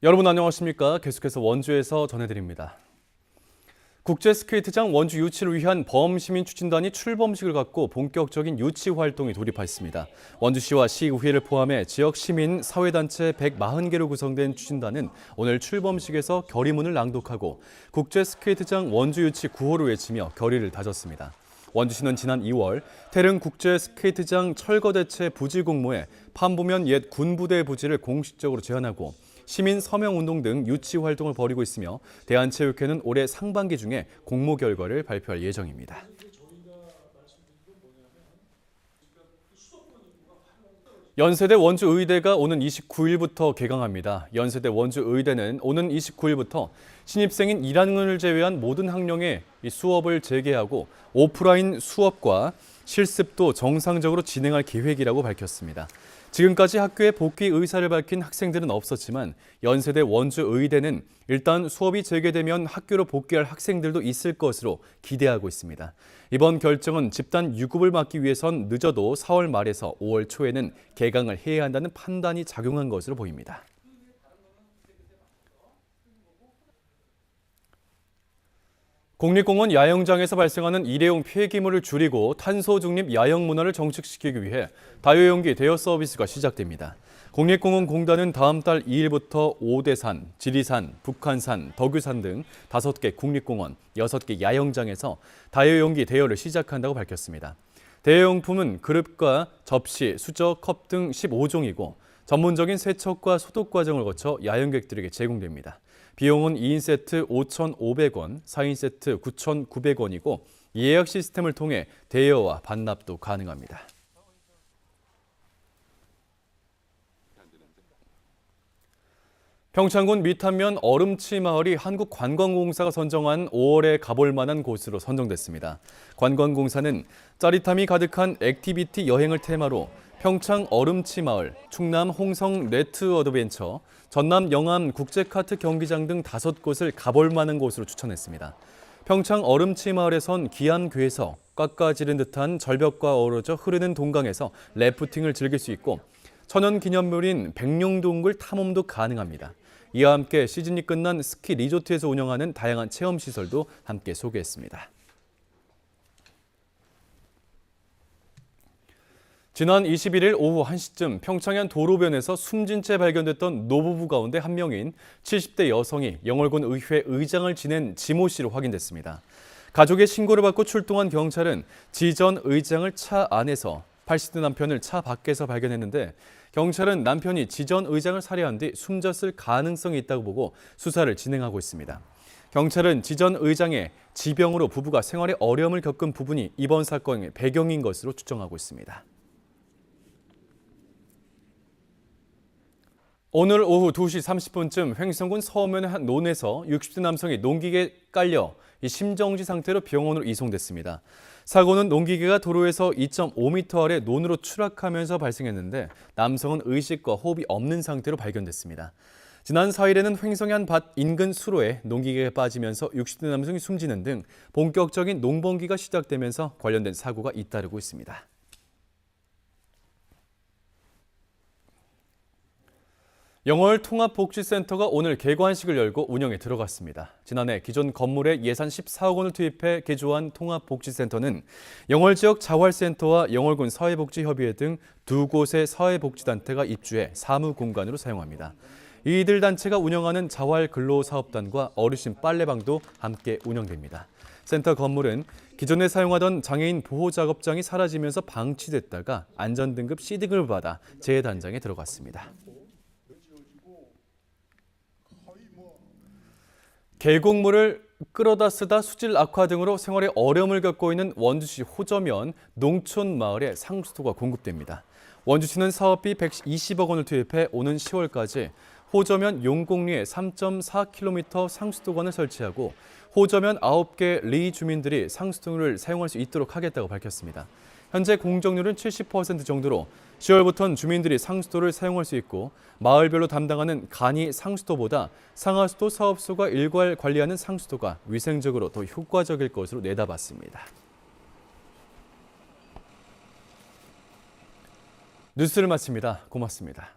여러분 안녕하십니까? 계속해서 원주에서 전해드립니다. 국제스케이트장 원주 유치를 위한 범시민 추진단이 출범식을 갖고 본격적인 유치 활동에 돌입했습니다. 원주시와 시의회를 포함해 지역 시민 사회단체 140개로 구성된 추진단은 오늘 출범식에서 결의문을 낭독하고 국제스케이트장 원주 유치 구호를 외치며 결의를 다졌습니다. 원주시는 지난 2월 태릉 국제스케이트장 철거대체 부지 공모에 판보면 옛 군부대 부지를 공식적으로 제안하고 시민 서명운동 등 유치 활동을 벌이고 있으며 대한체육회는 올해 상반기 중에 공모 결과를 발표할 예정입니다. 연세대 원주의대가 오는 29일부터 개강합니다. 연세대 원주의대는 오는 29일부터 신입생인 1학년을 제외한 모든 학년의 수업을 재개하고 오프라인 수업과 실습도 정상적으로 진행할 계획이라고 밝혔습니다. 지금까지 학교에 복귀 의사를 밝힌 학생들은 없었지만 연세대 원주의대는 일단 수업이 재개되면 학교로 복귀할 학생들도 있을 것으로 기대하고 있습니다. 이번 결정은 집단 유급을 막기 위해선 늦어도 4월 말에서 5월 초에는 개강을 해야 한다는 판단이 작용한 것으로 보입니다. 국립공원 야영장에서 발생하는 일회용 폐기물을 줄이고 탄소 중립 야영 문화를 정착시키기 위해 다용용기 대여 서비스가 시작됩니다. 국립공원공단은 다음 달 2일부터 오대산, 지리산, 북한산, 덕유산 등 5개 국립공원, 6개 야영장에서 다용용기 대여를 시작한다고 밝혔습니다. 대여용품은 그릇과 접시, 수저, 컵 등 15종이고 전문적인 세척과 소독 과정을 거쳐 야영객들에게 제공됩니다. 비용은 2인 세트 5,500원, 4인 세트 9,900원이고 예약 시스템을 통해 대여와 반납도 가능합니다. 평창군 미탄면 얼음치 마을이 한국관광공사가 선정한 5월에 가볼 만한 곳으로 선정됐습니다. 관광공사는 짜릿함이 가득한 액티비티 여행을 테마로 평창 얼음치 마을, 충남 홍성 레트 어드벤처, 전남 영암 국제카트 경기장 등 5곳을 가볼 만한 곳으로 추천했습니다. 평창 얼음치 마을에선 기암 괴석, 깎아지른 듯한 절벽과 어우러져 흐르는 동강에서 래프팅을 즐길 수 있고 천연기념물인 백룡동굴 탐험도 가능합니다. 이와 함께 시즌이 끝난 스키 리조트에서 운영하는 다양한 체험시설도 함께 소개했습니다. 지난 21일 오후 1시쯤 평창의 한 도로변에서 숨진 채 발견됐던 노부부 가운데 한 명인 70대 여성이 영월군 의회 의장을 지낸 지모 씨로 확인됐습니다. 가족의 신고를 받고 출동한 경찰은 지전 의장을 차 안에서 80대 남편을 차 밖에서 발견했는데 경찰은 남편이 지전 의장을 살해한 뒤 숨졌을 가능성이 있다고 보고 수사를 진행하고 있습니다. 경찰은 지전 의장의 지병으로 부부가 생활에 어려움을 겪은 부분이 이번 사건의 배경인 것으로 추정하고 있습니다. 오늘 오후 2시 30분쯤 횡성군 서면의 한 논에서 60대 남성이 농기계에 깔려 심정지 상태로 병원으로 이송됐습니다. 사고는 농기계가 도로에서 2.5m 아래 논으로 추락하면서 발생했는데 남성은 의식과 호흡이 없는 상태로 발견됐습니다. 지난 4일에는 횡성의 한 밭 인근 수로에 농기계가 빠지면서 60대 남성이 숨지는 등 본격적인 농번기가 시작되면서 관련된 사고가 잇따르고 있습니다. 영월 통합복지센터가 오늘 개관식을 열고 운영에 들어갔습니다. 지난해 기존 건물에 예산 14억 원을 투입해 개조한 통합복지센터는 영월 지역 자활센터와 영월군 사회복지협의회 등 2곳의 사회복지단체가 입주해 사무공간으로 사용합니다. 이들 단체가 운영하는 자활근로사업단과 어르신 빨래방도 함께 운영됩니다. 센터 건물은 기존에 사용하던 장애인 보호작업장이 사라지면서 방치됐다가 안전등급 C등급을 받아 재단장에 들어갔습니다. 계곡물을 끌어다 쓰다 수질 악화 등으로 생활에 어려움을 겪고 있는 원주시 호저면 농촌마을에 상수도가 공급됩니다. 원주시는 사업비 120억 원을 투입해 오는 10월까지 호저면 용곡리에 3.4km 상수도관을 설치하고 호저면 9개 리 주민들이 상수도를 사용할 수 있도록 하겠다고 밝혔습니다. 현재 공정률은 70% 정도로 10월부터는 주민들이 상수도를 사용할 수 있고 마을별로 담당하는 간이 상수도보다 상하수도 사업소가 일괄 관리하는 상수도가 위생적으로 더 효과적일 것으로 내다봤습니다. 뉴스를 마칩니다. 고맙습니다.